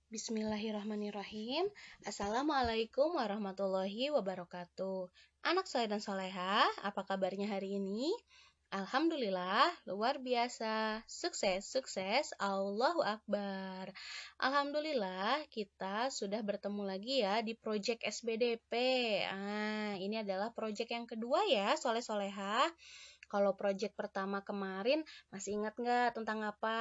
Bismillahirrahmanirrahim. Assalamualaikum warahmatullahi wabarakatuh. Anak soleh dan soleha, apa kabarnya hari ini? Alhamdulillah, luar biasa. Sukses, sukses. Allahu Akbar. Alhamdulillah, kita sudah bertemu lagi ya di Project SBDP. Ini adalah project yang kedua ya, soleh-soleha. Kalau project pertama kemarin, masih ingat nggak tentang apa?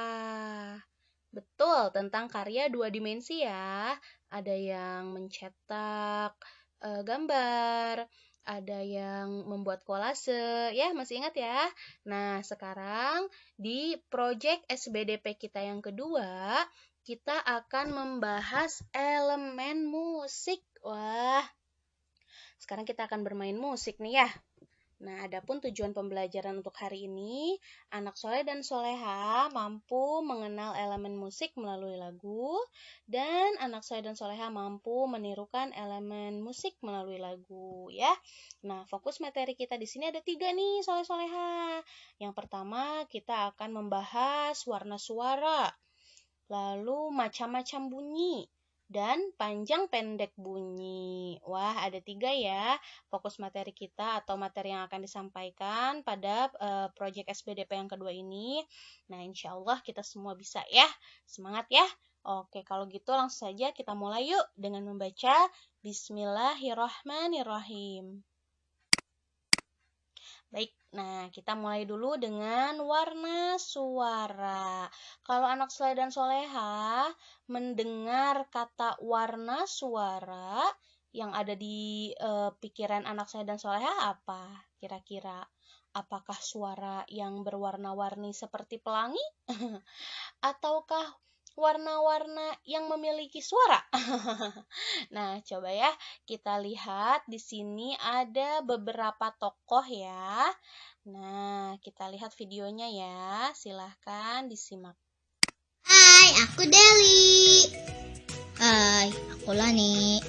Betul, tentang karya dua dimensi ya. Ada yang mencetak gambar, ada yang membuat kolase, ya masih ingat ya? Nah, sekarang di project SBDP kita yang kedua, kita akan membahas elemen musik. Wah, sekarang kita akan bermain musik nih ya. Nah, adapun tujuan pembelajaran untuk hari ini, anak soleh dan soleha mampu mengenal elemen musik melalui lagu, dan anak soleh dan soleha mampu menirukan elemen musik melalui lagu, ya. Nah, fokus materi kita di sini ada 3 nih, soleh-soleha. Yang pertama, kita akan membahas warna suara, lalu macam-macam bunyi, dan panjang pendek bunyi. Wah, ada 3 ya fokus materi kita atau materi yang akan disampaikan pada proyek SBDP yang kedua ini. Nah, insya Allah kita semua bisa ya. Semangat ya. Oke, kalau gitu langsung saja kita mulai yuk dengan membaca Bismillahirrahmanirrahim. Baik, nah kita mulai dulu dengan warna suara. Kalau anak soleh dan soleha mendengar kata warna suara, yang ada di pikiran anak soleh dan soleha apa kira-kira? Apakah suara yang berwarna-warni seperti pelangi? Ataukah warna-warna yang memiliki suara? Nah, coba ya kita lihat di sini ada beberapa tokoh ya. Nah, kita lihat videonya ya. Silahkan disimak. Hai, aku Deli. Hai, aku Lani.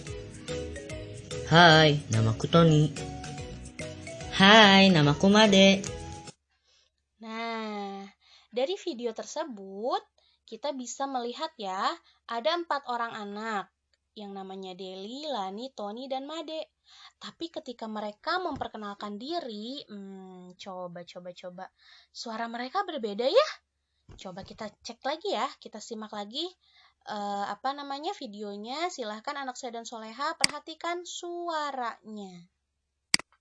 Hai, namaku Tony. Hai, namaku Made. Nah, dari video tersebut kita bisa melihat ya, ada 4 orang anak yang namanya Deli, Lani, Tony, dan Made. Tapi ketika mereka memperkenalkan diri, coba. Suara mereka berbeda ya? Coba kita cek lagi ya, kita simak lagi videonya. Silahkan anak saya dan soleha perhatikan suaranya.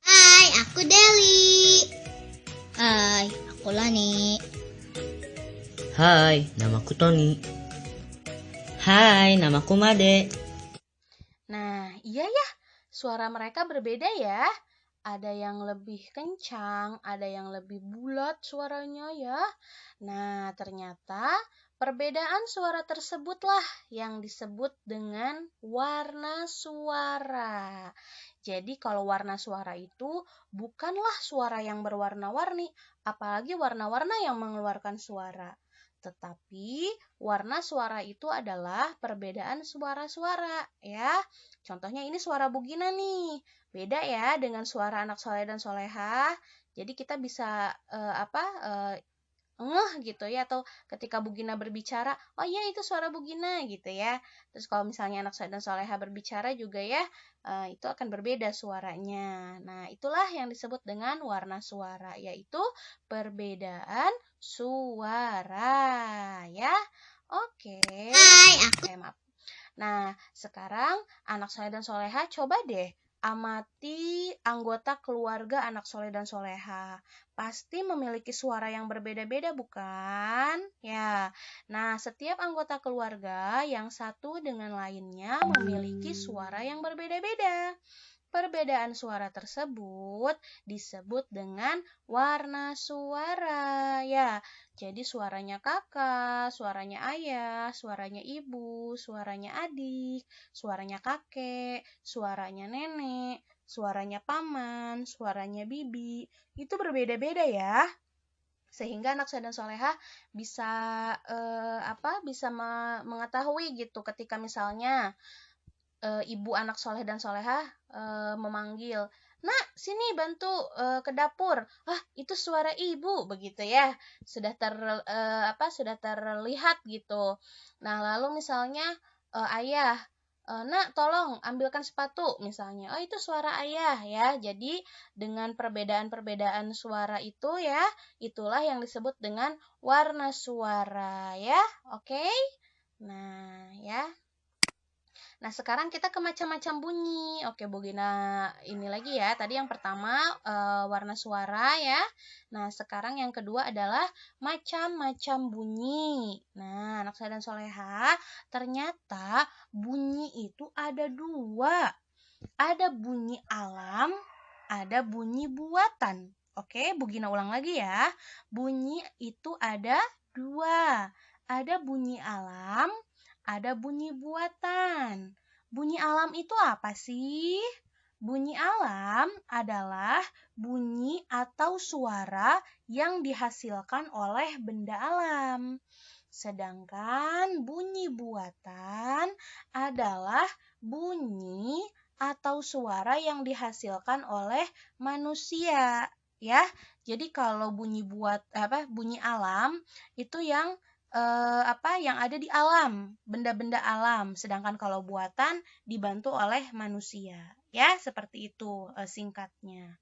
Hai, aku Deli. Hai, aku Lani. Hai, namaku Tony. Hai, namaku Made. Nah, iya ya, suara mereka berbeda ya. Ada yang lebih kencang, ada yang lebih bulat suaranya ya. Nah, ternyata perbedaan suara tersebutlah yang disebut dengan warna suara. Jadi kalau warna suara itu bukanlah suara yang berwarna-warni, apalagi warna-warna yang mengeluarkan suara. Tetapi warna suara itu adalah perbedaan suara-suara ya. Contohnya ini suara Bugina nih. Beda ya dengan suara anak soleh dan soleha. Jadi kita bisa ngeh gitu ya, atau ketika Bugina berbicara, oh iya itu suara Bugina gitu ya. Terus kalau misalnya anak soleh dan soleha berbicara juga ya, itu akan berbeda suaranya. Nah, itulah yang disebut dengan warna suara, yaitu perbedaan suara ya. Oke. Hai, aku. Maaf. Nah, sekarang anak soleh dan soleha coba deh amati anggota keluarga anak soleh dan soleha. Pasti memiliki suara yang berbeda-beda bukan? Ya, nah setiap anggota keluarga yang satu dengan lainnya memiliki suara yang berbeda-beda. Perbedaan suara tersebut disebut dengan warna suara. Ya, jadi suaranya kakak, suaranya ayah, suaranya ibu, suaranya adik, suaranya kakek, suaranya nenek, suaranya paman, suaranya bibi. Itu berbeda-beda ya. Sehingga anak soleh dan soleha bisa mengetahui gitu ketika misalnya ibu anak soleh dan soleha memanggil, "Nak, sini bantu ke dapur." Ah, itu suara ibu begitu ya. Sudah terlihat gitu. Nah, lalu misalnya ayah, nak tolong ambilkan sepatu misalnya. Oh, itu suara ayah ya. Jadi dengan perbedaan-perbedaan suara itu ya, itulah yang disebut dengan warna suara ya. Oke? Nah, ya. Nah, sekarang kita ke macam-macam bunyi. Oke, Bu Gina, ini lagi ya. Tadi yang pertama warna suara ya. Nah, sekarang yang kedua adalah macam-macam bunyi. Nah, anak saya dan soleha, ternyata bunyi itu ada dua. Ada bunyi alam, ada bunyi buatan. Oke, Bu Gina ulang lagi ya. Bunyi itu ada dua. Ada bunyi alam, ada bunyi buatan. Bunyi alam itu apa sih? Bunyi alam adalah bunyi atau suara yang dihasilkan oleh benda alam. Sedangkan bunyi buatan adalah bunyi atau suara yang dihasilkan oleh manusia, ya. Jadi kalau bunyi bunyi alam itu yang yang ada di alam, benda-benda alam. Sedangkan kalau buatan dibantu oleh manusia. Ya, seperti itu singkatnya.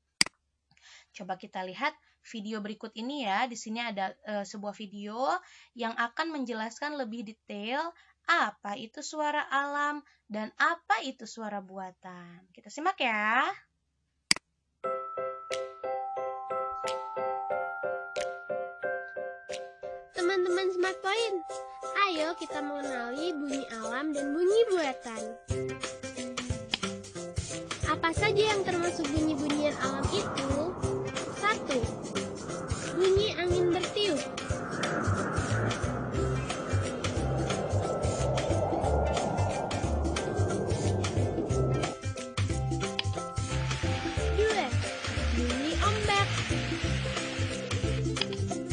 Coba kita lihat video berikut ini ya. Di sini ada sebuah video yang akan menjelaskan lebih detail apa itu suara alam dan apa itu suara buatan. Kita simak ya. Teman-teman Smart Point, ayo kita mengenali bunyi alam dan bunyi buatan. Apa saja yang termasuk bunyi-bunyian alam itu? 1. Bunyi angin bertiup. 2. Bunyi ombak.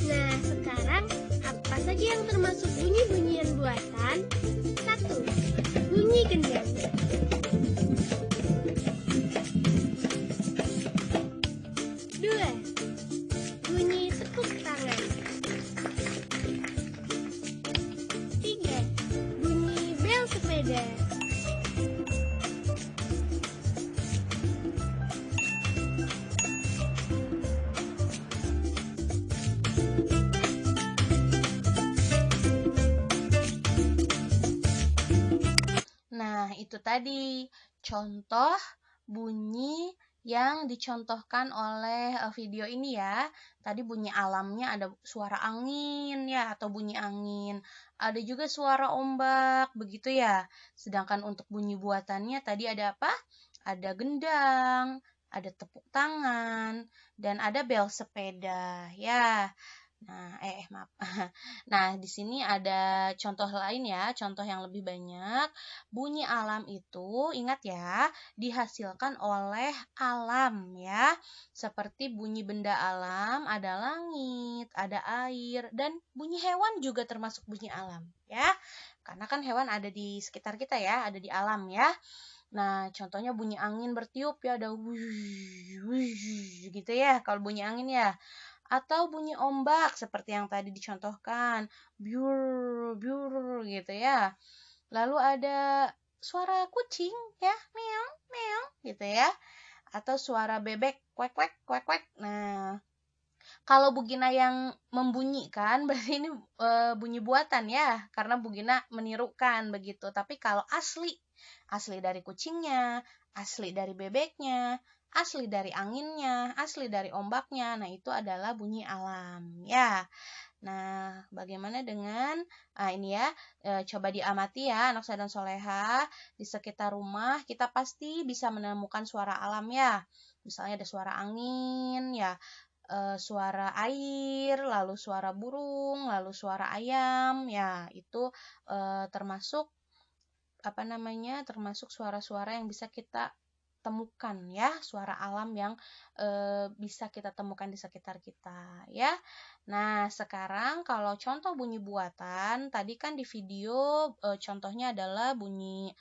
Nah, sekarang apa saja yang termasuk bunyi-bunyian buatan? 1. Bunyi gendang. 2. Bunyi tepuk tangan. 3. Bunyi bel sepeda. 4. Nah, itu tadi contoh bunyi yang dicontohkan oleh video ini ya. Tadi bunyi alamnya ada suara angin ya atau bunyi angin. Ada juga suara ombak, begitu ya. Sedangkan untuk bunyi buatannya tadi ada apa? Ada gendang, ada tepuk tangan, dan ada bel sepeda ya. Nah, maaf. Nah, di sini ada contoh lain ya, contoh yang lebih banyak. Bunyi alam itu, ingat ya, dihasilkan oleh alam ya. Seperti bunyi benda alam, ada langit, ada air, dan bunyi hewan juga termasuk bunyi alam ya. Karena kan hewan ada di sekitar kita ya, ada di alam ya. Nah, contohnya bunyi angin bertiup ya, ada wush, wush, gitu ya, kalau bunyi angin ya. Atau bunyi ombak seperti yang tadi dicontohkan, biur, biur gitu ya. Lalu ada suara kucing ya, meong, meong gitu ya. Atau suara bebek, kuek, kuek, kuek, kuek. Nah, kalau Bu Gina yang membunyikan berarti ini bunyi buatan ya, karena Bu Gina menirukan begitu. Tapi kalau asli dari kucingnya, asli dari bebeknya, asli dari anginnya, asli dari ombaknya, nah itu adalah bunyi alam ya. Nah, bagaimana dengan ini ya, coba diamati ya anak saya dan soleha, di sekitar rumah kita pasti bisa menemukan suara alam ya. Misalnya ada suara angin ya, suara air, lalu suara burung, lalu suara ayam ya, itu termasuk termasuk suara-suara yang bisa kita temukan ya, suara alam yang bisa kita temukan di sekitar kita ya. Nah, sekarang kalau contoh bunyi buatan, tadi kan di video contohnya adalah bunyi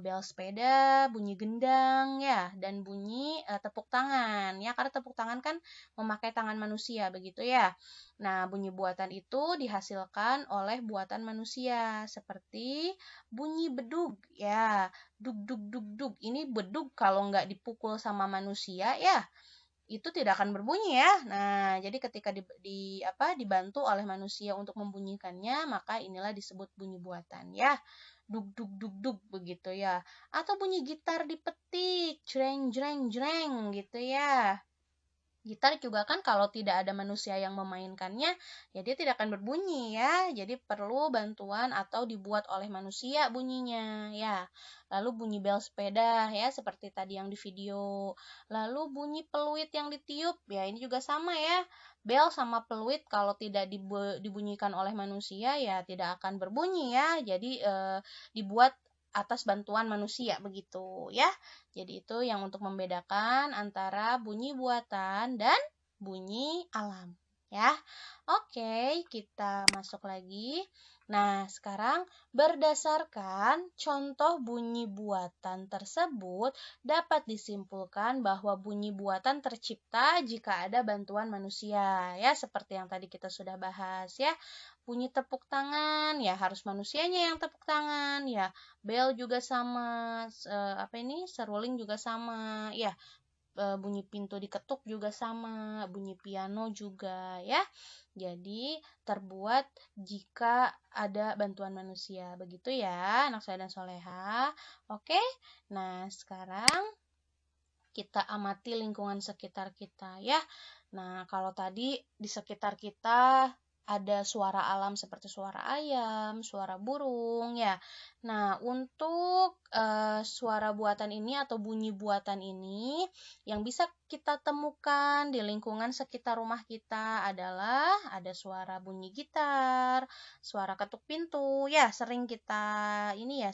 bel sepeda, bunyi gendang ya, dan bunyi tepuk tangan ya, karena tepuk tangan kan memakai tangan manusia begitu ya. Nah, bunyi buatan itu dihasilkan oleh buatan manusia seperti bunyi bedug ya, dug dug dug dug. Ini bedug kalau nggak dipukul sama manusia ya itu tidak akan berbunyi ya. Nah, jadi ketika dibantu oleh manusia untuk membunyikannya, maka inilah disebut bunyi buatan ya. Dug dug dug dug begitu ya. Atau bunyi gitar dipetik, jreng jreng jreng gitu ya. Gitar juga kan kalau tidak ada manusia yang memainkannya, ya dia tidak akan berbunyi ya. Jadi perlu bantuan atau dibuat oleh manusia bunyinya ya. Lalu bunyi bel sepeda ya seperti tadi yang di video. Lalu bunyi peluit yang ditiup, ya ini juga sama ya. Bel sama peluit kalau tidak dibunyikan oleh manusia ya tidak akan berbunyi ya. Jadi dibuat atas bantuan manusia begitu ya. Jadi itu yang untuk membedakan antara bunyi buatan dan bunyi alam ya. Oke, kita masuk lagi. Nah, sekarang berdasarkan contoh bunyi buatan tersebut dapat disimpulkan bahwa bunyi buatan tercipta jika ada bantuan manusia ya, seperti yang tadi kita sudah bahas ya. Bunyi tepuk tangan ya harus manusianya yang tepuk tangan ya. Bel juga sama, seruling juga sama ya. Bunyi pintu diketuk juga sama, bunyi piano juga ya. Jadi terbuat jika ada bantuan manusia. Begitu ya anak saya dan soleha. Oke, nah sekarang kita amati lingkungan sekitar kita ya. Nah kalau tadi di sekitar kita ada suara alam seperti suara ayam, suara burung ya. Nah, untuk suara buatan ini atau bunyi buatan ini yang bisa kita temukan di lingkungan sekitar rumah kita adalah ada suara bunyi gitar, suara ketuk pintu ya, sering kita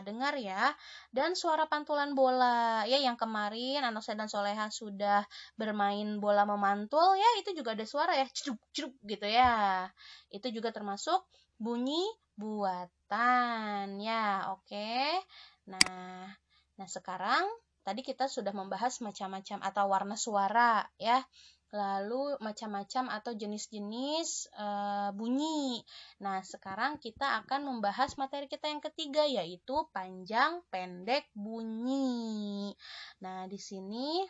dengar ya, dan suara pantulan bola ya yang kemarin anak saya dan soleha sudah bermain bola memantul ya, itu juga ada suara ya, ceduk ceduk gitu ya. Itu juga termasuk bunyi buatan ya. Oke. Nah sekarang tadi kita sudah membahas macam-macam atau warna suara ya. Lalu macam-macam atau jenis-jenis bunyi. Nah, sekarang kita akan membahas materi kita yang ketiga yaitu panjang pendek bunyi. Nah, di sini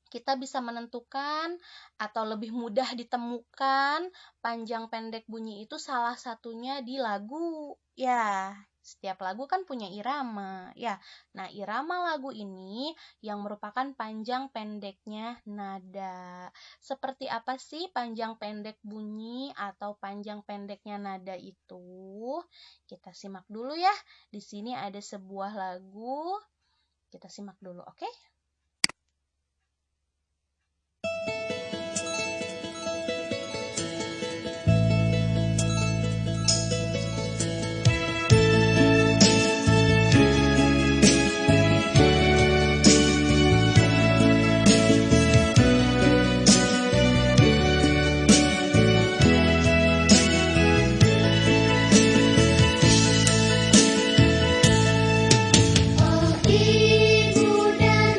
kita bisa menentukan atau lebih mudah ditemukan panjang pendek bunyi itu salah satunya di lagu. Ya, setiap lagu kan punya irama. Ya, nah irama lagu ini yang merupakan panjang pendeknya nada. Seperti apa sih panjang pendek bunyi atau panjang pendeknya nada itu? Kita simak dulu ya. Di sini ada sebuah lagu. Kita simak dulu, oke? Oh ibu dan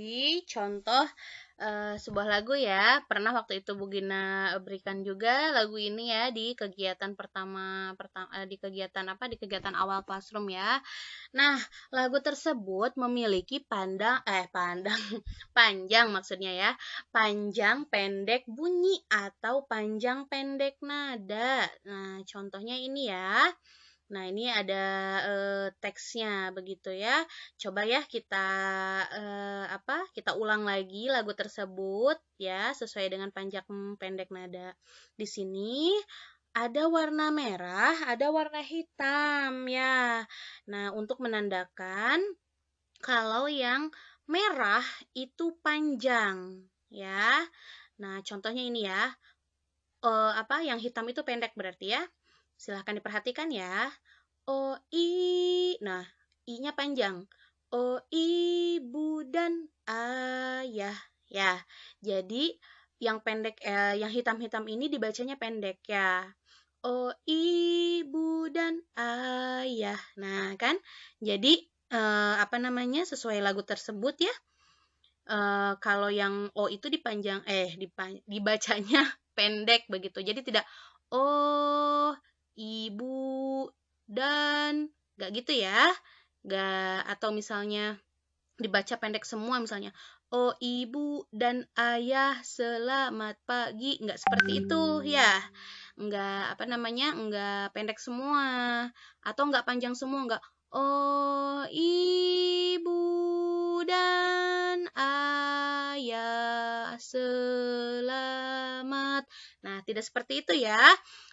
Jadi contoh sebuah lagu ya. Pernah waktu itu Bu Gina berikan juga lagu ini ya di kegiatan di kegiatan apa? Di kegiatan awal classroom ya. Nah, lagu tersebut memiliki panjang maksudnya ya. Panjang pendek bunyi atau panjang pendek nada. Nah, contohnya ini ya. Nah, ini ada teksnya begitu ya. Coba ya kita kita ulang lagi lagu tersebut ya sesuai dengan panjang pendek nada. Di sini ada warna merah, ada warna hitam ya. Nah, untuk menandakan kalau yang merah itu panjang ya. Nah, contohnya ini ya. Yang hitam itu pendek berarti ya. Silahkan diperhatikan ya. O, I. Nah, I-nya panjang. O, ibu dan ayah. Ya, jadi yang yang hitam-hitam ini dibacanya pendek ya. O, ibu dan ayah. Nah, kan? Jadi, sesuai lagu tersebut ya. Kalau yang O itu dibacanya pendek begitu. Jadi tidak oh, ibu, dan gak gitu ya. Gak, atau misalnya dibaca pendek semua misalnya. Oh, ibu dan ayah selamat pagi. Enggak seperti itu ya. Enggak enggak pendek semua atau enggak panjang semua, enggak. Oh, ibu dan ayah selamat. Nah, tidak seperti itu ya.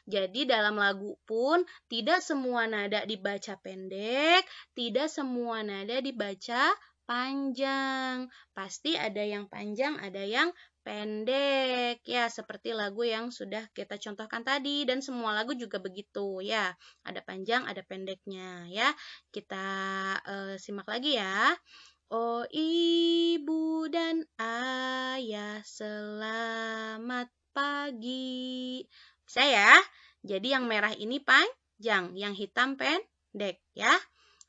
Jadi dalam lagu pun tidak semua nada dibaca pendek, tidak semua nada dibaca panjang. Pasti ada yang panjang, ada yang pendek. Ya, seperti lagu yang sudah kita contohkan tadi dan semua lagu juga begitu ya. Ada panjang, ada pendeknya ya. Kita simak lagi ya. Oh, ibu dan ayah selamat pagi. Bisa ya? Jadi yang merah ini panjang, yang hitam pendek ya.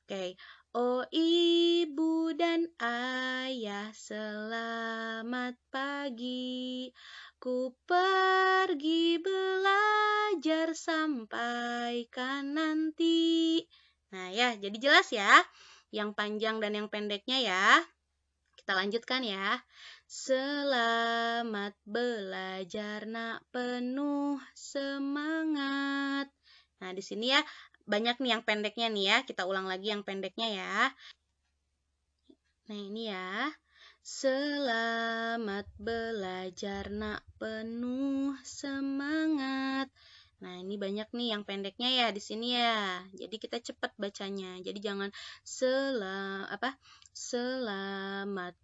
Oke. Oh, ibu dan ayah selamat pagi. Ku pergi belajar sampai kan nanti. Nah ya, jadi jelas ya. Yang panjang dan yang pendeknya ya. Kita lanjutkan ya. Selamat belajar nak, penuh semangat. Nah, di sini ya banyak nih yang pendeknya nih ya. Kita ulang lagi yang pendeknya ya. Nah, ini ya. Selamat belajar nak, penuh semangat. Nah, ini banyak nih yang pendeknya ya di sini ya. Jadi kita cepat bacanya. Jadi jangan selamat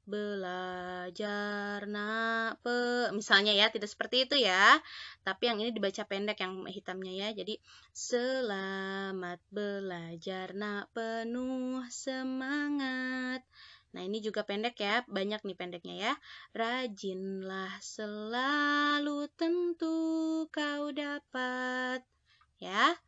belajar nak misalnya ya, tidak seperti itu ya. Tapi yang ini dibaca pendek yang hitamnya ya. Jadi selamat belajar nak, penuh semangat. Nah, ini juga pendek ya, banyak nih pendeknya ya. Rajinlah selalu, tentu kau dapat. Ya.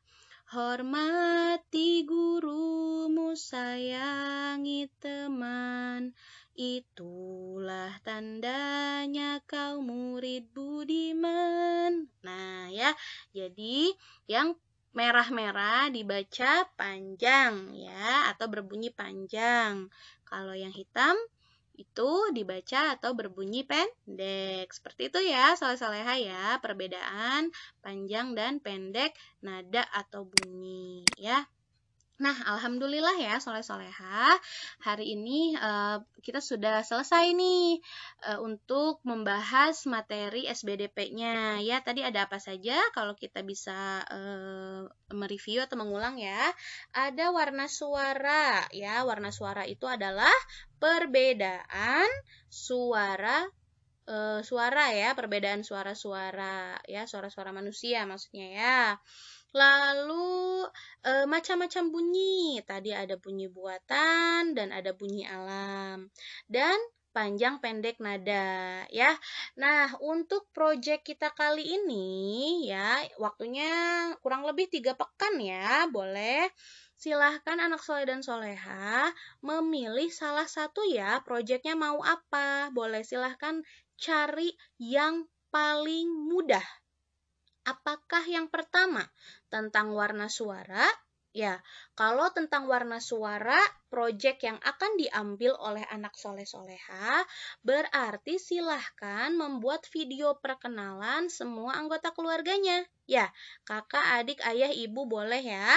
Hormati gurumu, sayangi teman. Itulah tandanya kau murid budiman. Nah, ya. Jadi, yang merah-merah dibaca panjang ya, atau berbunyi panjang. Kalau yang hitam itu dibaca atau berbunyi pendek. Seperti itu ya, soleh-soleha ya, perbedaan panjang dan pendek nada atau bunyi ya. Nah, alhamdulillah ya soleh-soleha, hari ini kita sudah selesai nih untuk membahas materi SBDP-nya. Ya, tadi ada apa saja kalau kita bisa mereview atau mengulang ya. Ada warna suara ya. Warna suara itu adalah perbedaan suara ya, perbedaan suara-suara ya, suara-suara manusia maksudnya ya. Lalu macam-macam bunyi. Tadi ada bunyi buatan dan ada bunyi alam. Dan panjang pendek nada ya. Nah, untuk proyek kita kali ini ya, waktunya kurang lebih 3 pekan ya. Boleh silahkan anak soleh dan soleha memilih salah satu ya, proyeknya mau apa. Boleh silahkan cari yang paling mudah. Apakah yang pertama tentang warna suara? Ya, kalau tentang warna suara, proyek yang akan diambil oleh anak soleh-soleha, berarti silahkan membuat video perkenalan semua anggota keluarganya. Ya, kakak, adik, ayah, ibu boleh ya.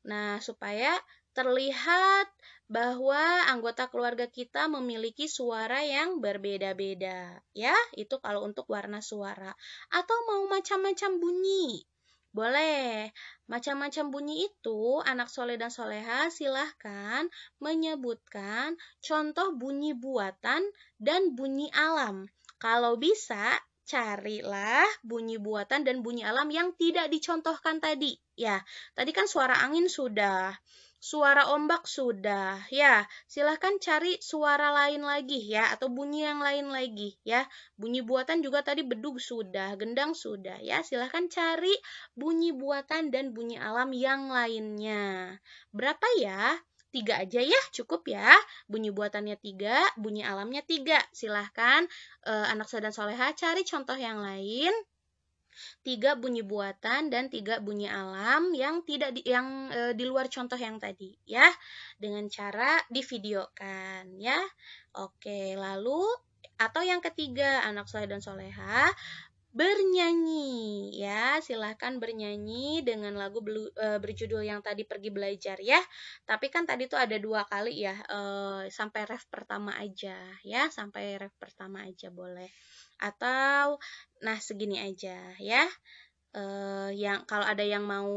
Nah, supaya terlihat bahwa anggota keluarga kita memiliki suara yang berbeda-beda. Ya, itu kalau untuk warna suara. Atau mau macam-macam bunyi. Boleh. Macam-macam bunyi itu, anak soleh dan soleha silahkan menyebutkan contoh bunyi buatan dan bunyi alam. Kalau bisa, carilah bunyi buatan dan bunyi alam yang tidak dicontohkan tadi. Ya, tadi kan suara angin sudah. Suara ombak sudah, ya. Silahkan cari suara lain lagi ya, atau bunyi yang lain lagi ya. Bunyi buatan juga tadi bedug sudah, gendang sudah ya. Silahkan cari bunyi buatan dan bunyi alam yang lainnya. Berapa ya? 3 aja ya, cukup ya. Bunyi buatannya 3, bunyi alamnya 3. Silahkan anak soleh dan soleha cari contoh yang lain. 3 bunyi buatan dan 3 bunyi alam yang tidak di luar contoh yang tadi ya, dengan cara divideokan ya. Oke, lalu atau yang ketiga, anak soleh dan soleha bernyanyi ya, silahkan bernyanyi dengan lagu berjudul yang tadi Pergi Belajar ya. Tapi kan tadi tuh ada 2 kali ya, sampai ref pertama aja ya, sampai ref pertama aja boleh. Atau nah segini aja ya. Yang kalau ada yang mau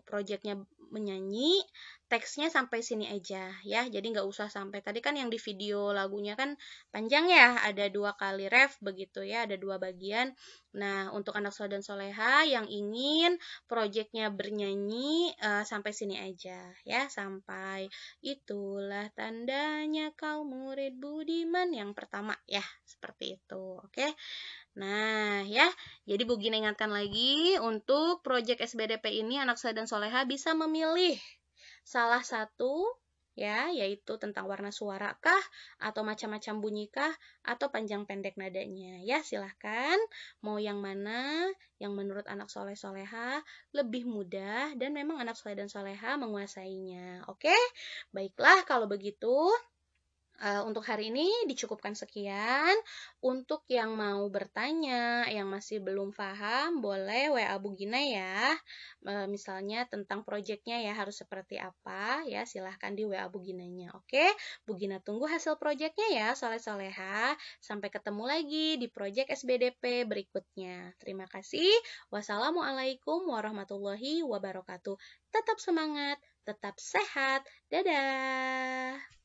proyeknya menyanyi, teksnya sampai sini aja ya. Jadi nggak usah sampai tadi kan yang di video lagunya kan panjang ya, ada 2 kali ref begitu ya, ada 2 bagian. Nah, untuk anak soleh dan soleha yang ingin proyeknya bernyanyi sampai sini aja ya, sampai itulah tandanya kau murid budiman yang pertama ya, seperti itu. Oke. Nah, ya, jadi Bu Gina ingatkan lagi, untuk proyek SBDP ini anak soleh dan soleha bisa memilih salah satu, ya, yaitu tentang warna suara kah, atau macam-macam bunyi kah, atau panjang pendek nadanya. Ya, silahkan, mau yang mana, yang menurut anak soleh soleha lebih mudah, dan memang anak soleh dan soleha menguasainya. Oke, baiklah kalau begitu. Untuk hari ini dicukupkan sekian. Untuk yang mau bertanya, yang masih belum paham, boleh WA Bu Gina ya. Misalnya tentang proyeknya ya harus seperti apa ya, silahkan di WA Bu Ginanya. Oke, Bu Gina tunggu hasil proyeknya ya, soleh-soleha. Sampai ketemu lagi di proyek SBDP berikutnya. Terima kasih. Wassalamualaikum warahmatullahi wabarakatuh. Tetap semangat, tetap sehat. Dadah.